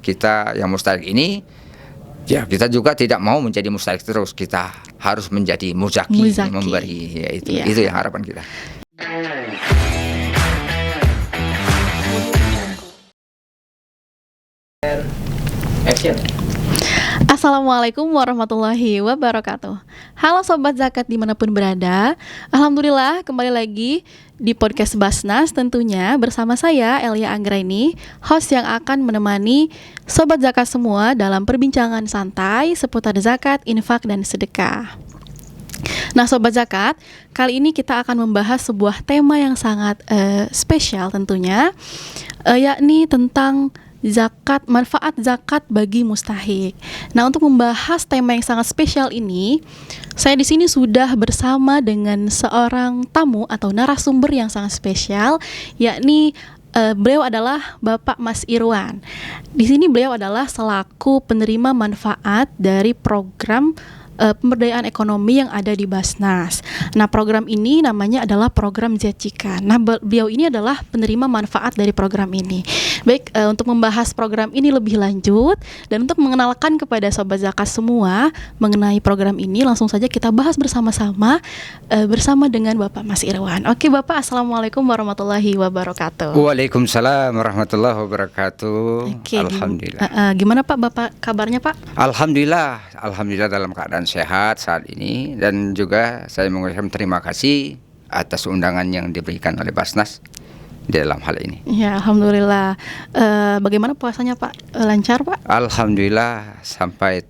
kita yang mustahik ini, ya kita juga tidak mau menjadi mustahik terus, kita harus menjadi muzaki. Memberi, ya itu yang harapan kita. Action. Assalamualaikum warahmatullahi wabarakatuh. Halo Sobat Zakat dimanapun berada. Alhamdulillah kembali lagi di podcast Basnas tentunya bersama saya Elia Anggraini, host yang akan menemani Sobat Zakat semua dalam perbincangan santai seputar zakat, infak, dan sedekah. Nah Sobat Zakat, kali ini kita akan membahas sebuah tema yang sangat spesial tentunya, yakni tentang zakat, manfaat zakat bagi mustahik. Nah, untuk membahas tema yang sangat spesial ini, saya di sini sudah bersama dengan seorang tamu atau narasumber yang sangat spesial, yakni beliau adalah Bapak Mas Irwan. Di sini beliau adalah selaku penerima manfaat dari program pemberdayaan ekonomi yang ada di Basnas. Nah, program ini namanya adalah program Zacikan. Nah, beliau ini adalah penerima manfaat dari program ini. Baik, untuk membahas program ini lebih lanjut dan untuk mengenalkan kepada Sobat Zakat semua mengenai program ini, langsung saja kita bahas bersama-sama bersama dengan Bapak Mas Irwan. Oke, Bapak, Assalamualaikum warahmatullahi wabarakatuh. Waalaikumsalam warahmatullahi wabarakatuh. Oke, alhamdulillah. Gimana Pak, Bapak kabarnya Pak? Alhamdulillah dalam keadaan sehat saat ini, dan juga saya mengucapkan terima kasih atas undangan yang diberikan oleh Basnas di dalam hal ini. Ya, alhamdulillah. Bagaimana puasanya Pak? Lancar Pak? Alhamdulillah sampai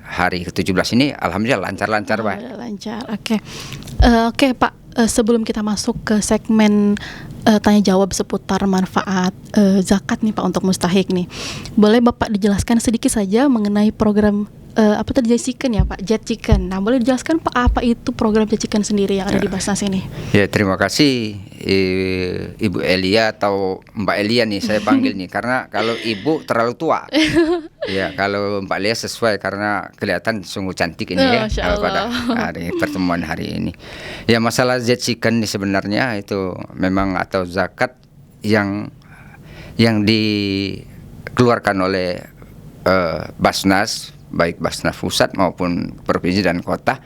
hari ke-17 ini alhamdulillah lancar-lancar Pak. Lancar. Oke Pak, sebelum kita masuk ke segmen tanya jawab seputar manfaat zakat nih Pak untuk mustahik nih, boleh Bapak dijelaskan sedikit saja mengenai program apa tadi Zacikan ya Pak? Zacikan. Nah, boleh dijelaskan Pak apa itu program Zacikan sendiri yang ada di Basnas ini? Ya, terima kasih Ibu Elia atau Mbak Elia nih saya panggil nih, karena kalau Ibu terlalu tua. Ya, kalau Mbak Elia sesuai karena kelihatan sungguh cantik ini ya pada hari pertemuan hari ini. Ya, masalah Zacikan ini sebenarnya itu memang atau zakat yang dikeluarkan oleh Basnas, baik Basnas pusat maupun provinsi dan kota.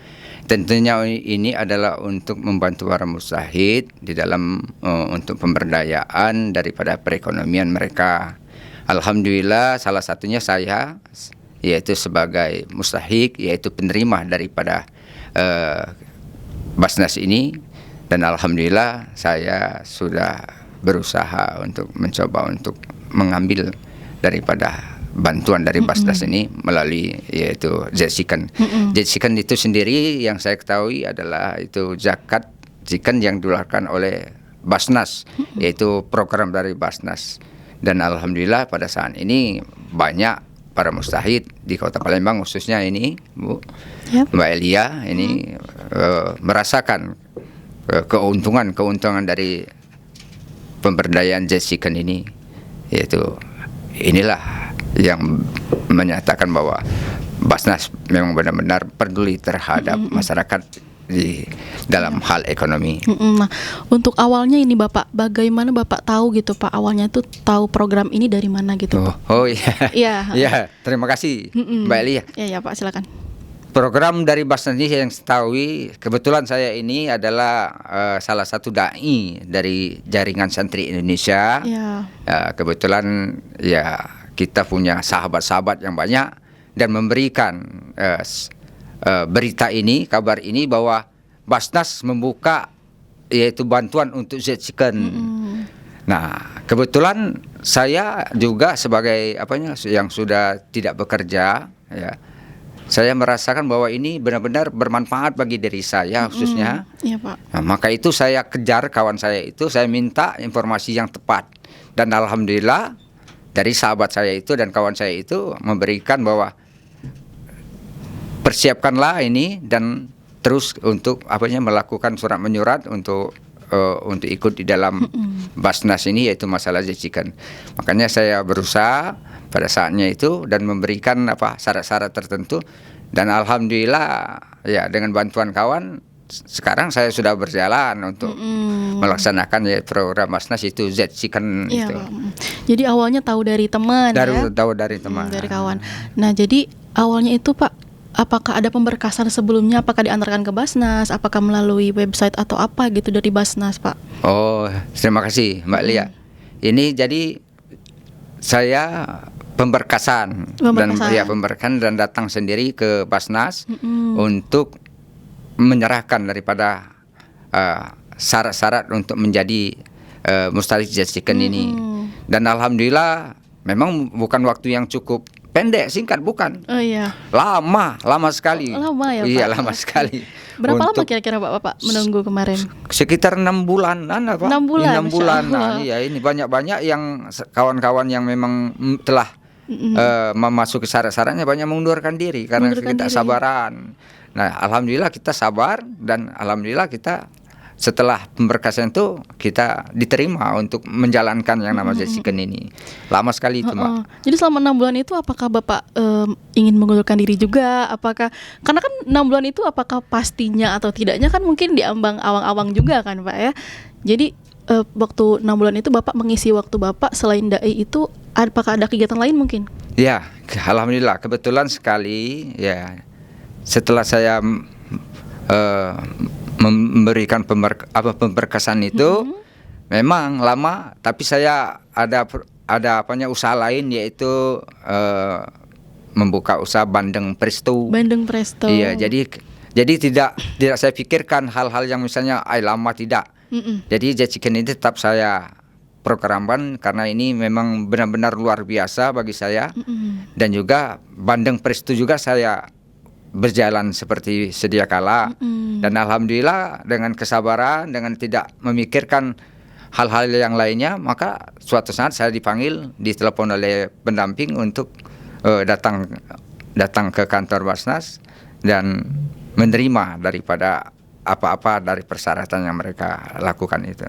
Tentunya ini adalah untuk membantu para mustahik di dalam untuk pemberdayaan daripada perekonomian mereka. Alhamdulillah salah satunya saya, yaitu sebagai mustahik, yaitu penerima daripada Basnas ini, dan alhamdulillah saya sudah berusaha untuk mencoba untuk mengambil daripada bantuan dari Basnas ini melalui yaitu Zacikan. Zacikan itu sendiri yang saya ketahui adalah itu zakat Zacikan yang dikeluarkan oleh Basnas, yaitu program dari Basnas. Dan alhamdulillah pada saat ini banyak para mustahik di Kota Palembang khususnya ini Bu Mbak Elia ini merasakan keuntungan dari pemberdayaan Zacikan ini, yaitu inilah yang menyatakan bahwa Basnas memang benar-benar peduli terhadap masyarakat di dalam hal ekonomi. Nah, untuk awalnya ini Bapak, bagaimana Bapak tahu gitu Pak, awalnya tuh tahu program ini dari mana gitu Pak? Oh iya. Iya. Terima kasih Mbak Elia. Iya Pak, silakan. Program dari Basnas ini yang saya ketahui, kebetulan saya ini adalah salah satu dai dari jaringan santri Indonesia. Kebetulan ya kita punya sahabat-sahabat yang banyak dan memberikan berita ini, kabar ini bahwa Basnas membuka yaitu bantuan untuk Zacikan. Nah, kebetulan saya juga sebagai yang sudah tidak bekerja ya, saya merasakan bahwa ini benar-benar bermanfaat bagi diri saya khususnya. Iya Pak. Nah, maka itu saya kejar kawan saya itu, saya minta informasi yang tepat, dan alhamdulillah dari sahabat saya itu dan kawan saya itu memberikan bahwa persiapkanlah ini dan terus untuk melakukan surat menyurat untuk ikut di dalam Basnas ini, yaitu masalah Zacikan. Makanya saya berusaha pada saatnya itu dan memberikan syarat-syarat tertentu, dan alhamdulillah ya dengan bantuan kawan sekarang saya sudah berjalan untuk melaksanakan program Basnas itu Z Chicken itu. Jadi awalnya tahu dari teman Tahu dari teman. Dari kawan. Nah, jadi awalnya itu Pak, apakah ada pemberkasan sebelumnya? Apakah diantarkan ke Basnas? Apakah melalui website atau apa gitu dari Basnas, Pak? Oh, terima kasih Mbak Lia. Ini jadi saya pemberkasan dan datang sendiri ke Basnas untuk menyerahkan daripada syarat-syarat untuk menjadi Mustahik Z Chicken ini. Dan alhamdulillah memang bukan waktu yang cukup pendek, singkat, bukan. Oh iya. Lama sekali. Lama ya, Pak? Iya, lama sekali. Berapa lama kira-kira Bapak menunggu kemarin? Sekitar 6 bulanan apa? 6 bulan. 6 bulan. Nah, iya, ini banyak yang kawan-kawan yang memang telah memasuki syarat-syaratnya banyak mengundurkan diri karena ketidaksabaran. Nah, alhamdulillah kita sabar dan alhamdulillah kita setelah pemberkasan itu kita diterima untuk menjalankan yang nama Z Chicken ini. Lama sekali itu, Mbak. Jadi selama 6 bulan itu apakah Bapak ingin mengundurkan diri juga? Apakah karena kan 6 bulan itu apakah pastinya atau tidaknya kan mungkin diambang awang-awang juga kan, Pak ya. Jadi waktu 6 bulan itu Bapak mengisi waktu Bapak selain dai itu apakah ada kegiatan lain mungkin? Ya, alhamdulillah kebetulan sekali ya. Setelah saya memberikan pemberkasan itu memang lama, tapi saya ada usaha lain yaitu membuka usaha Bandeng Presto. Bandeng Presto. Iya, jadi tidak saya pikirkan hal-hal yang misalnya lama, tidak. Jadi Z Chicken ini tetap saya programkan karena ini memang benar-benar luar biasa bagi saya. Dan juga Bandeng Presto juga saya berjalan seperti sedia kala. Dan alhamdulillah dengan kesabaran, dengan tidak memikirkan hal-hal yang lainnya, maka suatu saat saya ditelepon oleh pendamping untuk datang ke kantor Basnas dan menerima daripada apa-apa dari persyaratan yang mereka lakukan itu.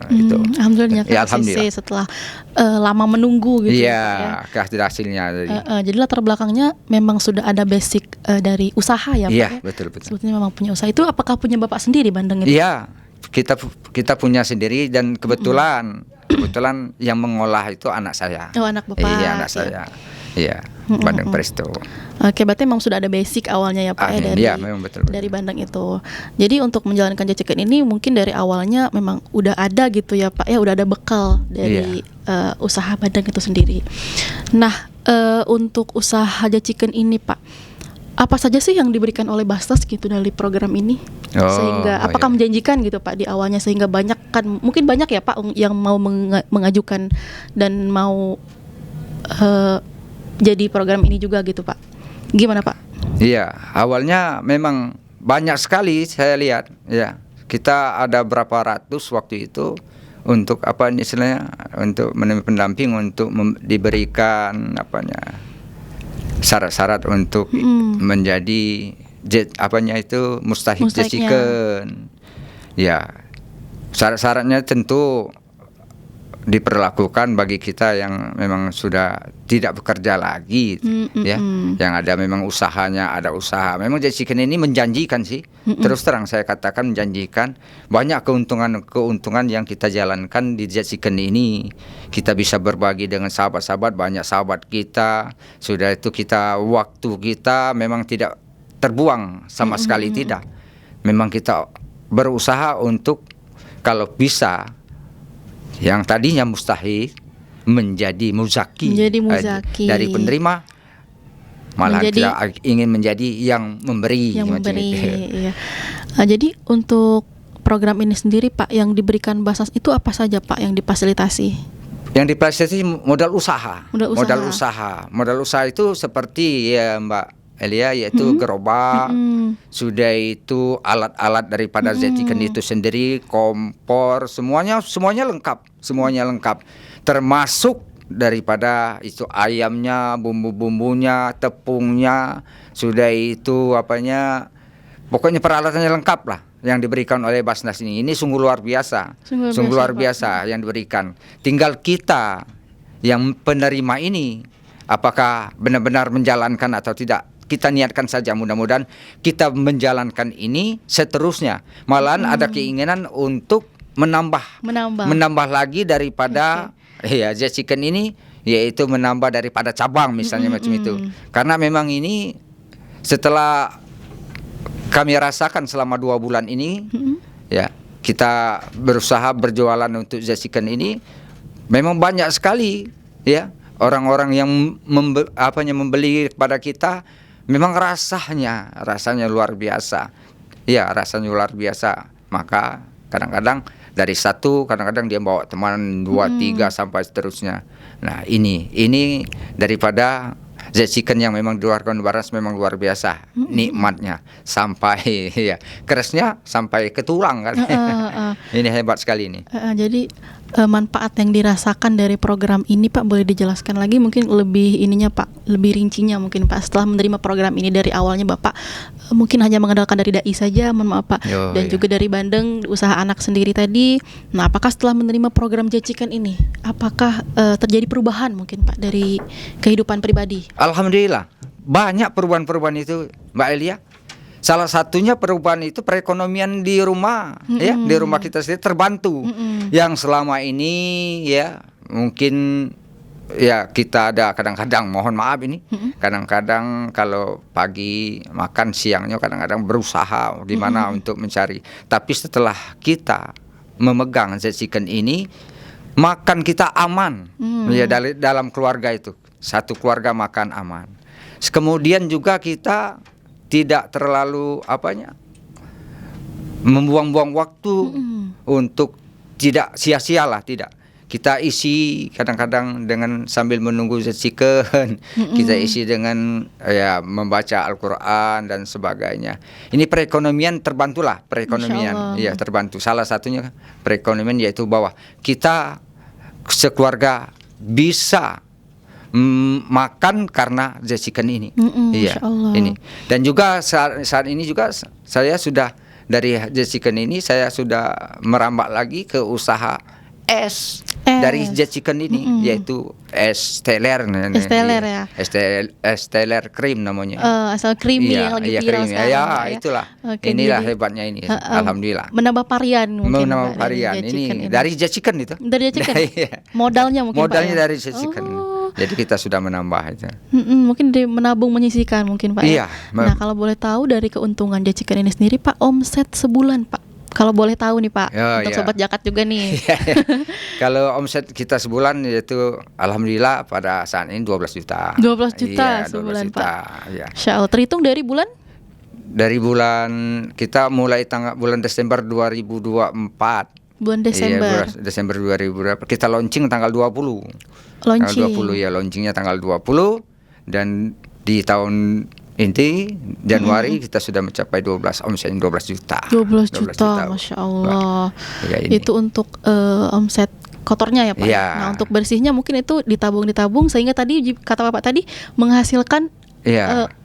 Alhamdulillah ya, alhamdulillah. Setelah lama menunggu gitu. Iya, hasilnya. Jadi latar belakangnya memang sudah ada basic dari usaha ya, Pak. Iya, betul. Sebetulnya memang punya usaha. Itu apakah punya Bapak sendiri bandeng itu? Iya, kita punya sendiri dan kebetulan yang mengolah itu anak saya. Oh, anak Bapak. Iya, anak saya. Iya, Bandeng Presto. Oke, berarti memang sudah ada basic awalnya ya, Pak memang betul. Dari bandeng itu. Jadi untuk menjalankan Z Chicken ini mungkin dari awalnya memang udah ada gitu ya, Pak ya, udah ada bekal dari usaha bandeng itu sendiri. Nah, untuk usaha Z Chicken ini, Pak, apa saja sih yang diberikan oleh Basnas gitu dari program ini? Sehingga apakah menjanjikan gitu, Pak, di awalnya sehingga mungkin banyak ya, Pak, yang mau mengajukan dan mau jadi program ini juga gitu, Pak. Gimana, Pak? Iya, awalnya memang banyak sekali saya lihat. Ya, kita ada berapa ratus waktu itu untuk untuk menemui pendamping untuk diberikan syarat-syarat untuk menjadi Mustahik Z Chicken. Ya, syarat-syaratnya tentu diperlakukan bagi kita yang memang sudah tidak bekerja lagi, yang ada memang usahanya, ada usaha. Memang Z Chicken ini menjanjikan sih, terus terang saya katakan menjanjikan. Banyak keuntungan yang kita jalankan di Z Chicken ini. Kita bisa berbagi dengan sahabat-sahabat, banyak sahabat kita. Sudah itu waktu kita memang tidak terbuang sama sekali, tidak. Memang kita berusaha untuk kalau bisa yang tadinya mustahik menjadi muzaki, dari penerima malah kita ingin menjadi yang memberi. Iya. Jadi untuk program ini sendiri, Pak, yang diberikan Basnas itu apa saja, Pak, yang difasilitasi? Yang difasilitasi modal usaha. Modal usaha itu seperti ya Mbak Elia, yaitu gerobak, sudah itu alat-alat daripada Z Chicken itu sendiri, kompor, semuanya lengkap, termasuk daripada itu ayamnya, bumbu-bumbunya, tepungnya, sudah itu pokoknya peralatannya lengkap lah yang diberikan oleh Basnas ini. Ini sungguh luar biasa, yang diberikan. Tinggal kita yang penerima ini apakah benar-benar menjalankan atau tidak. kita niatkan saja, mudah-mudahan kita menjalankan ini seterusnya. Malahan ada keinginan untuk menambah lagi daripada Jet Chicken ini, yaitu menambah daripada cabang misalnya macam itu. Karena memang ini setelah kami rasakan selama 2 bulan ini, ya kita berusaha berjualan untuk Jet Chicken ini, memang banyak sekali ya orang-orang yang membeli kepada kita. Memang rasanya luar biasa. Ya, rasanya luar biasa. Maka kadang-kadang dari satu, kadang-kadang dia bawa teman 2, 3 sampai seterusnya. Nah, ini daripada Jet Chicken yang memang di luar Baras memang luar biasa nikmatnya, sampai ya kerasnya sampai ke tulang kan. Ini hebat sekali ini. Jadi manfaat yang dirasakan dari program ini Pak, boleh dijelaskan lagi mungkin lebih ininya Pak, lebih rincinya mungkin Pak, setelah menerima program ini. Dari awalnya Bapak mungkin hanya mengandalkan dari dai saja, mohon maaf Pak, dan juga dari Bandeng usaha anak sendiri tadi. Nah, apakah setelah menerima program Jet Chicken ini, apakah terjadi perubahan mungkin Pak dari kehidupan pribadi? Alhamdulillah banyak perubahan-perubahan itu Mbak Elia. Salah satunya perubahan itu perekonomian di rumah, ya di rumah kita sendiri terbantu. Yang selama ini ya mungkin ya kita ada kadang-kadang, mohon maaf ini, kadang-kadang kalau pagi makan, siangnya kadang-kadang berusaha gimana untuk mencari. Tapi setelah kita memegang Jet Chicken ini, makan kita aman, ya dalam keluarga itu. Satu keluarga makan aman. Kemudian juga kita tidak terlalu membuang-buang waktu untuk tidak sia-sialah, tidak. Kita isi kadang-kadang dengan sambil menunggu Jet Chicken, kita isi dengan ya membaca Al-Quran dan sebagainya. Ini perekonomian terbantulah, perekonomian ya terbantu. Salah satunya perekonomian yaitu bahwa kita sekeluarga bisa makan karena Jet Chicken ini. Iya, ini. Dan juga saat ini juga saya sudah dari Jet Chicken ini saya sudah merambah lagi ke usaha es dari Jet Chicken ini, yaitu es teler. Es teler ya. Es teler krim namanya. Asal creamy yang lagi viral sekarang. Ya, itulah. Inilah hebatnya ini. Alhamdulillah. Menambah varian mungkin. Menambah varian ini dari Jet Chicken itu. Dari Jet Chicken. Modalnya mungkin Modalnya Pak, dari Jet Chicken. Jadi kita sudah menambah itu. Mungkin menabung menyisihkan mungkin Pak. Iya. Nah, kalau boleh tahu dari keuntungan Jet Chicken ini sendiri Pak, omset sebulan Pak, kalau boleh tahu nih Pak, untuk Sobat Zakat juga nih. Kalau omset kita sebulan yaitu alhamdulillah pada saat ini 12 juta. 12 juta sebulan 12 juta, Pak. Ya. Insya Allah. Terhitung dari bulan? Dari bulan kita mulai bulan Desember 2024. Bulan Desember. Iya, Desember 2024. Kita launching tanggal 20. Launching. Tanggal 20 ya, launchingnya tanggal 20, dan di tahun inti Januari kita sudah mencapai 12 juta. 12 juta, Masya Allah. Ya, itu untuk omset kotornya ya Pak. Ya. Nah, untuk bersihnya mungkin itu ditabung sehingga tadi kata Bapak tadi menghasilkan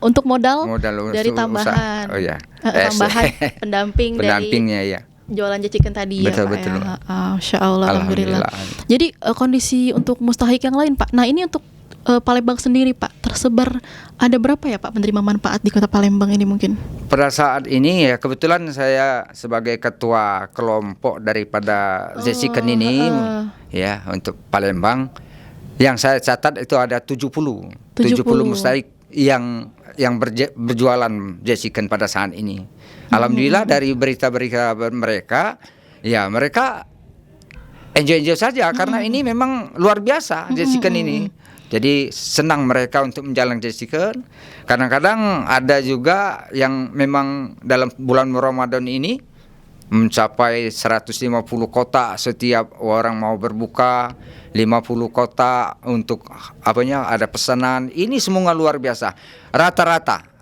untuk modal dari tambahan. Tambahan pendampingnya ya. Jualan Jet Chicken tadi betul, ya Pak. Betul. Ya. Masya Allah, alhamdulillah. Jadi kondisi untuk mustahik yang lain Pak. Nah, ini untuk Palembang sendiri Pak, tersebar ada berapa ya Pak penerima manfaat di Kota Palembang ini mungkin? Pada saat ini ya kebetulan saya sebagai ketua kelompok daripada Jet Chicken ini ya untuk Palembang, yang saya catat itu ada 70 mustahik yang berjualan Jet Chicken pada saat ini. Alhamdulillah dari berita-berita mereka, ya mereka enjoy saja karena ini memang luar biasa Jet Chicken ini. Jadi senang mereka untuk menjalankan Jet Chicken. Kadang-kadang ada juga yang memang dalam bulan Ramadan ini mencapai 150 kotak setiap orang mau berbuka, 50 kotak untuk ada pesanan. Ini semua luar biasa. Rata-rata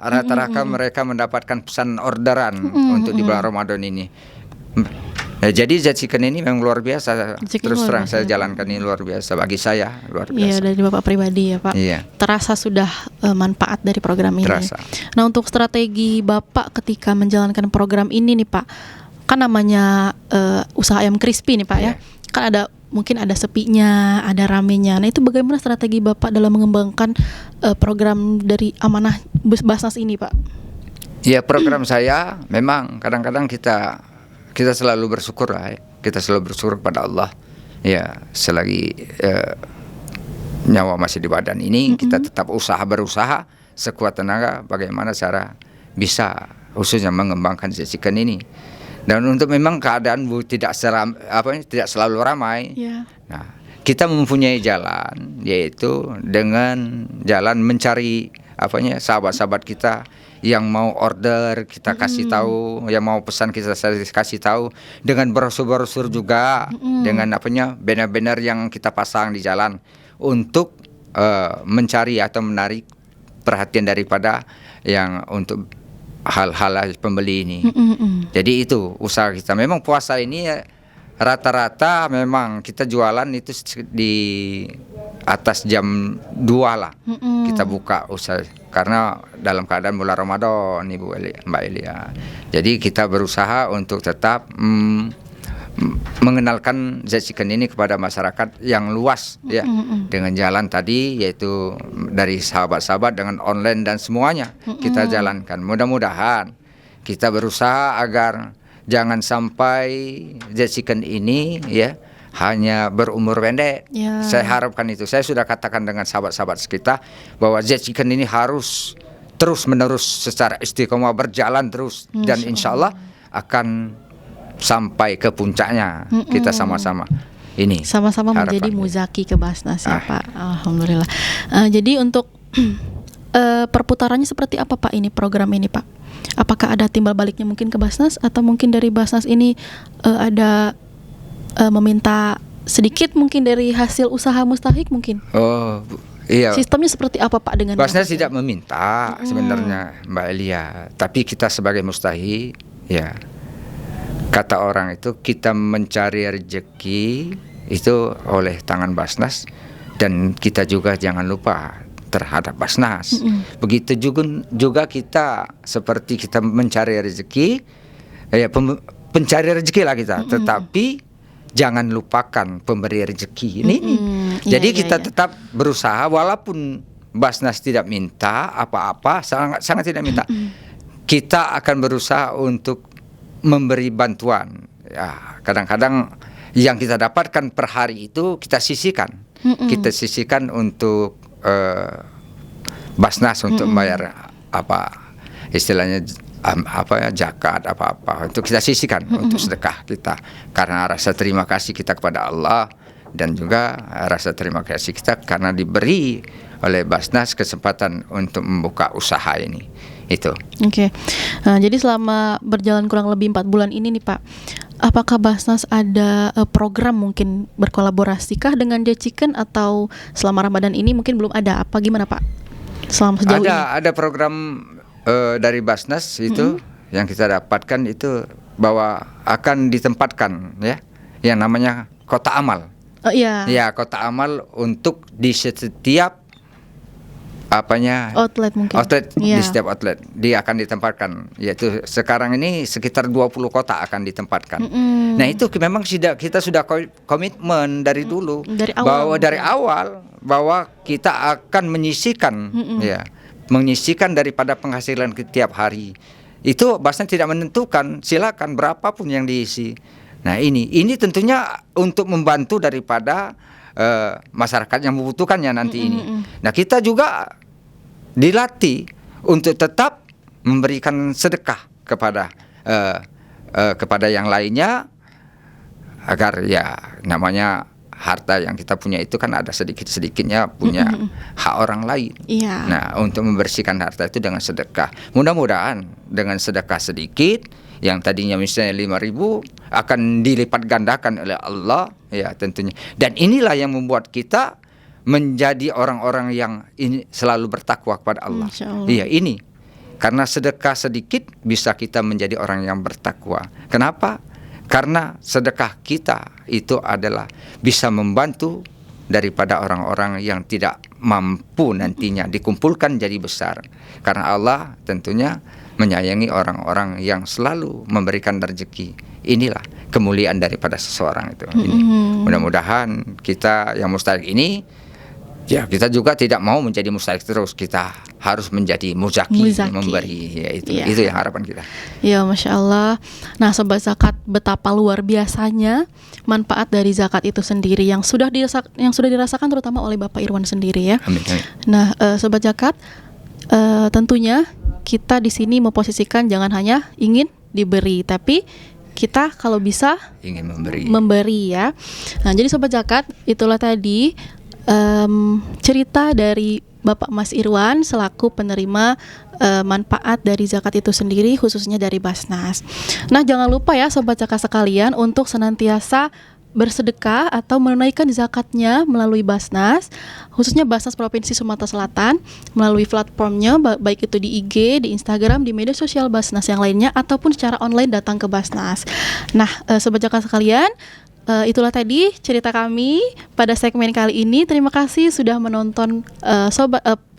mereka mendapatkan pesanan orderan untuk di bulan Ramadan ini. Jadi Jet Chicken ini memang luar biasa. Terus terang saya jalankan ini luar biasa bagi saya, luar biasa. Iya, dari Bapak pribadi ya Pak. Iya. Terasa sudah manfaat dari program ini. Terasa. Nah, untuk strategi Bapak ketika menjalankan program ini nih Pak, kan namanya usaha ayam crispy nih Pak ya. Kan ada mungkin ada sepinya, ada ramenya. Nah, itu bagaimana strategi Bapak dalam mengembangkan program dari amanah Basnas ini, Pak? Ya, program saya memang kadang-kadang kita selalu bersyukur lah, ya. Kita selalu bersyukur kepada Allah. Ya, selagi nyawa masih di badan ini, kita tetap berusaha sekuat tenaga bagaimana cara bisa khususnya mengembangkan Zacikan ini. Dan untuk memang keadaan tidak selalu ramai. Yeah. Nah, kita mempunyai jalan, yaitu dengan jalan mencari sahabat-sahabat kita yang mau order kita kasih tahu, yang mau pesan kita kasih tahu, dengan brosur-brosur juga, dengan banner-banner yang kita pasang di jalan untuk mencari atau menarik perhatian daripada yang untuk hal-hal pembeli ini. Jadi itu usaha kita. Memang puasa ini rata-rata memang kita jualan itu di atas jam 2 lah. Kita buka usaha karena dalam keadaan bulan Ramadan, Mbak Elia. Jadi kita berusaha untuk tetap mengenalkan Zacikan ini kepada masyarakat yang luas, ya, dengan jalan tadi, yaitu dari sahabat-sahabat dengan online dan semuanya kita jalankan. Mudah-mudahan kita berusaha agar jangan sampai Zacikan ini ya hanya berumur pendek. Saya harapkan itu. Saya sudah katakan dengan sahabat-sahabat kita bahwa Zacikan ini harus terus-menerus secara istiqomah berjalan terus, dan insya Allah akan sampai ke puncaknya. Kita sama-sama ini sama-sama menjadi muzaki ke Basnas ya Pak. Alhamdulillah. Jadi untuk perputarannya seperti apa Pak ini program ini Pak? Apakah ada timbal baliknya mungkin ke Basnas, atau mungkin dari Basnas ini ada meminta sedikit mungkin dari hasil usaha Mustahik mungkin? Oh iya. Sistemnya seperti apa Pak dengan Basnas tidak meminta sebenarnya Mbak Elia, tapi kita sebagai Mustahik, ya, kata orang itu kita mencari rezeki itu oleh tangan Basnas, dan kita juga jangan lupa terhadap Basnas. Begitu juga kita seperti kita mencari rezeki, ya pencari rezeki lah kita, tetapi jangan lupakan pemberi rezeki ini. Jadi kita tetap berusaha walaupun Basnas tidak minta apa-apa, sangat tidak minta. Kita akan berusaha untuk memberi bantuan. Ya, kadang-kadang yang kita dapatkan per hari itu kita sisihkan. Kita sisihkan untuk Basnas untuk membayar istilahnya zakat apa untuk kita sisihkan untuk sedekah kita, karena rasa terima kasih kita kepada Allah, dan juga rasa terima kasih kita karena diberi oleh Basnas kesempatan untuk membuka usaha ini. Itu. Oke. Jadi selama berjalan kurang lebih 4 bulan ini nih Pak, apakah Basnas ada program mungkin berkolaborasikah dengan Zacikan, atau selama Ramadan ini mungkin belum ada? Apa gimana Pak? Selama sejauh ini? Ada program dari Basnas itu yang kita dapatkan itu bahwa akan ditempatkan ya yang namanya Kota Amal. Oh iya. Ya, Kota Amal untuk di setiap outlet mungkin. Di setiap outlet dia akan ditempatkan, yaitu sekarang ini sekitar 20 kota akan ditempatkan. Nah, itu memang kita sudah komitmen dari dulu, dari awal bahwa kita akan menyisihkan daripada penghasilan tiap hari. Itu Basnas tidak menentukan, silakan berapapun yang diisi. Nah, ini tentunya untuk membantu daripada masyarakat yang membutuhkannya nanti ini. Nah, kita juga dilatih untuk tetap memberikan sedekah kepada yang lainnya, agar ya namanya harta yang kita punya itu kan ada sedikit-sedikitnya punya hak orang lain. Nah, untuk membersihkan harta itu dengan sedekah. Mudah-mudahan dengan sedekah sedikit yang tadinya misalnya 5.000 akan dilipat gandakan oleh Allah, ya tentunya. Dan inilah yang membuat kita menjadi orang-orang yang ini selalu bertakwa kepada Allah. Iya, ini karena sedekah sedikit bisa kita menjadi orang yang bertakwa. Kenapa? Karena sedekah kita itu adalah bisa membantu daripada orang-orang yang tidak mampu nantinya dikumpulkan jadi besar. Karena Allah tentunya menyayangi orang-orang yang selalu memberikan rezeki. Inilah kemuliaan daripada seseorang itu. Ini. Mudah-mudahan kita yang mustahik ini, ya kita juga tidak mau menjadi mustahik terus, kita harus menjadi muzaki. Memberi, ya itu yang harapan kita. Ya, Masya Allah. Nah, Sobat Zakat, betapa luar biasanya manfaat dari zakat itu sendiri yang sudah dirasakan terutama oleh Bapak Irwan sendiri ya. Amin. Nah, Sobat Zakat, tentunya kita di sini memposisikan jangan hanya ingin diberi, tapi kita kalau bisa ingin memberi ya. Nah, jadi Sobat Zakat, itulah tadi cerita dari Bapak Mas Irwan selaku penerima manfaat dari zakat itu sendiri, khususnya dari Basnas. Nah, jangan lupa ya Sobat Zakat sekalian untuk senantiasa bersedekah atau menunaikan zakatnya melalui Basnas, khususnya Basnas Provinsi Sumatera Selatan, melalui platformnya baik itu di IG, di Instagram, di media sosial Basnas yang lainnya, ataupun secara online datang ke Basnas. Nah, Sobat Zakat sekalian, itulah tadi cerita kami pada segmen kali ini. Terima kasih sudah menonton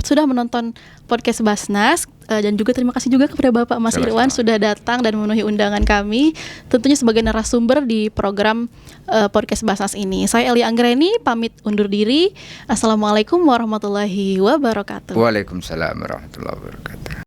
sudah menonton podcast Basnas, dan juga terima kasih juga kepada Bapak Mas Irwan sudah datang dan memenuhi undangan kami, tentunya sebagai narasumber di program podcast Basnas ini. Saya Eli Anggreni pamit undur diri. Assalamualaikum warahmatullahi wabarakatuh. Waalaikumsalam warahmatullahi wabarakatuh.